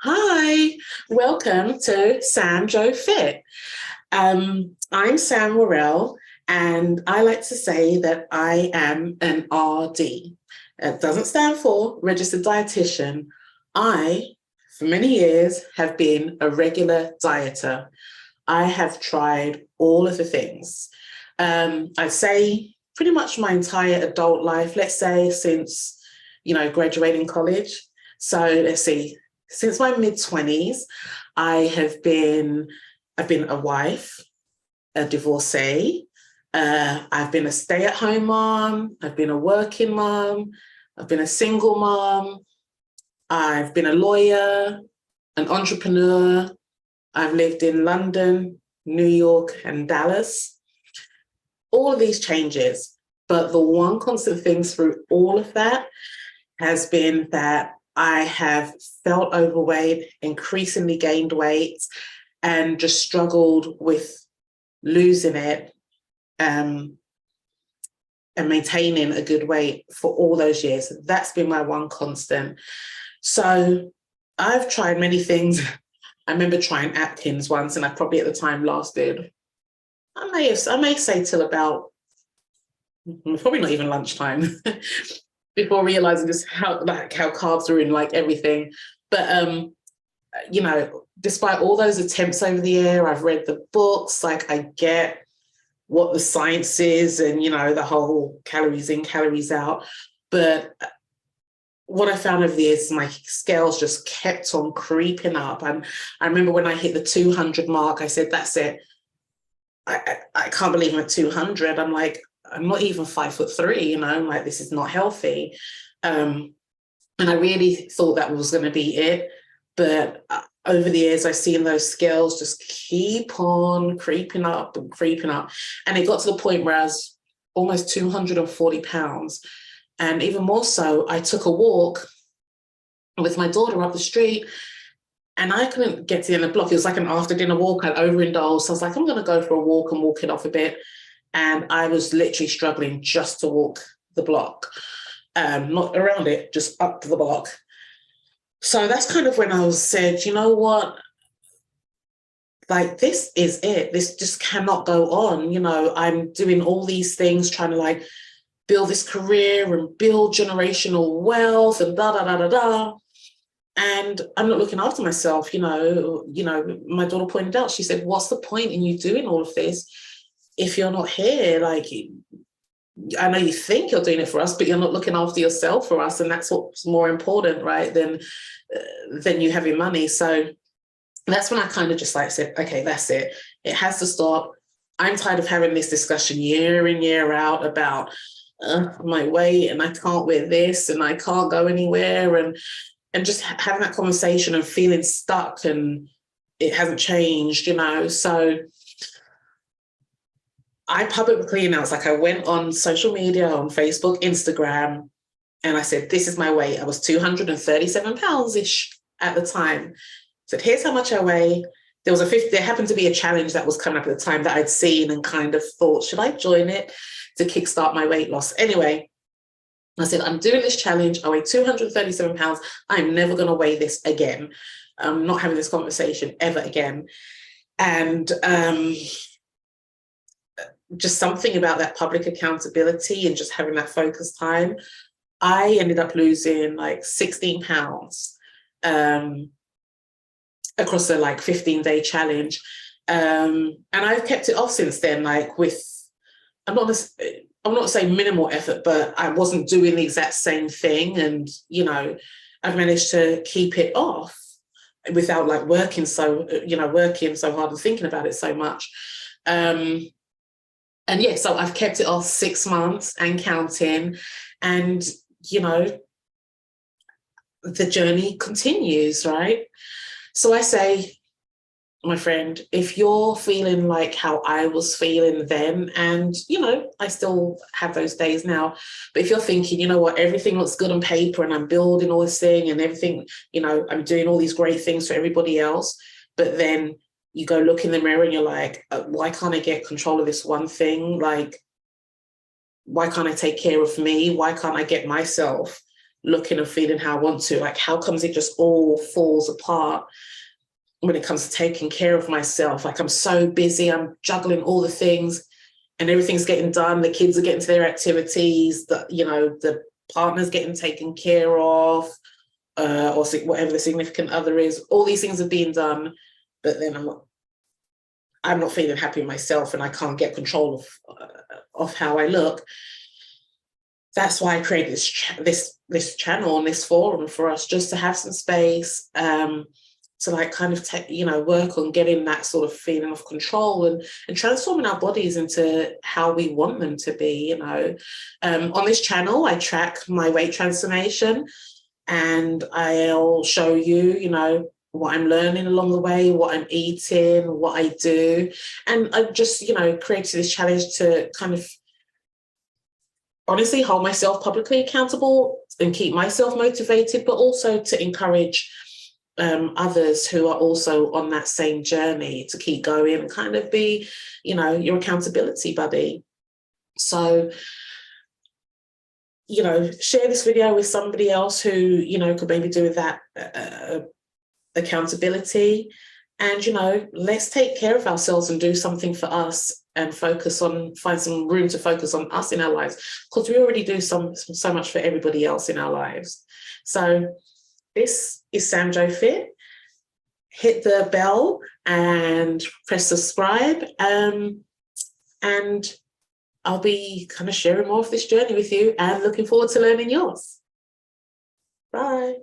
Hi, welcome to samjofit. I'm Sam Worrell, and I like to say that I am an RD. It doesn't stand for registered dietitian. I, for many years, have been a regular dieter. I have tried all of the things. I'd say pretty much my entire adult life, let's say since, graduating college. So let's see, since my mid-20s, I've been a wife, a divorcee, I've been a stay-at-home mom, I've been a working mom, I've been a single mom, I've been a lawyer, an entrepreneur, I've lived in London, New York, and Dallas. All of these changes, but the one constant thing through all of that has been that I have felt overweight, increasingly gained weight, and just struggled with losing it and maintaining a good weight for all those years. That's been my one constant. So I've tried many things. I remember trying Atkins once, and I probably at the time lasted, I may say till about probably not even lunchtime before realizing just how carbs are in like everything. But despite all those attempts over the year, I've read the books, like I get what the science is and the whole calories in, calories out. But what I found over the years, my scales just kept on creeping up. And I remember when I hit the 200 mark, I said, that's it. I can't believe I'm at 200. I'm like, I'm not even 5'3", I'm like, this is not healthy. And I really thought that was going to be it. But over the years, I've seen those scales just keep on creeping up and creeping up. And it got to the point where I was almost 240 pounds. And even more so, I took a walk with my daughter up the street and I couldn't get to the end of the block. It was like an after dinner walk. I'd overindulged. So I was like, I'm going to go for a walk and walk it off a bit. And I was literally struggling just to walk the block, not around it, just up the block. So that's kind of when I said, you know what? Like, this is it. This just cannot go on. I'm doing all these things, trying to like build this career and build generational wealth and da da da da da. And I'm not looking after myself. My daughter pointed out, she said, what's the point in you doing all of this if you're not here? Like, I know you think you're doing it for us, but you're not looking after yourself for us. And that's what's more important, right, than you having money. So that's when I kind of just like said, okay, that's it. It has to stop. I'm tired of having this discussion year in, year out about my weight and I can't wear this and I can't go anywhere and just having that conversation and feeling stuck and it hasn't changed, So I publicly announced, like I went on social media, on Facebook, Instagram, and I said, this is my weight. I was 237 pounds-ish at the time. I said, here's how much I weigh. There happened to be a challenge that was coming up at the time that I'd seen and kind of thought, should I join it to kickstart my weight loss? Anyway, I said, I'm doing this challenge. I weigh 237 pounds. I'm never going to weigh this again. I'm not having this conversation ever again. And just something about that public accountability and just having that focused time, I ended up losing like 16 pounds across a like 15-day challenge. And I've kept it off since then, like with, I'm not saying minimal effort, but I wasn't doing the exact same thing. And, I've managed to keep it off without like working so hard and thinking about it so much. And yeah, so I've kept it off 6 months and counting. And, the journey continues, right? So I say, my friend, if you're feeling like how I was feeling then, and, I still have those days now, but if you're thinking, you know what, everything looks good on paper and I'm building all this thing and everything, I'm doing all these great things for everybody else, but then you go look in the mirror and you're like, why can't I get control of this one thing? Like, why can't I take care of me? Why can't I get myself looking and feeling how I want to. Like, how comes it just all falls apart when it comes to taking care of myself? Like, I'm so busy, I'm juggling all the things and everything's getting done. The kids are getting to their activities, the partner's getting taken care of, or whatever the significant other is. All these things are being done, but then I'm not feeling happy with myself, and I can't get control of how I look. That's why I created this channel and this forum for us, just to have some space to like kind of work on getting that sort of feeling of control and transforming our bodies into how we want them to be. On this channel, I track my weight transformation, and I'll show you, what I'm learning along the way, what I'm eating, what I do. And I just, created this challenge to kind of honestly hold myself publicly accountable and keep myself motivated, but also to encourage others who are also on that same journey to keep going and kind of be, your accountability buddy. So, share this video with somebody else who, could maybe do with that accountability. And, let's take care of ourselves and do something for us, and find some room to focus on us in our lives, because we already do so much for everybody else in our lives. So this is samjofit. Hit the bell and press subscribe. And I'll be kind of sharing more of this journey with you, and looking forward to learning yours. Bye.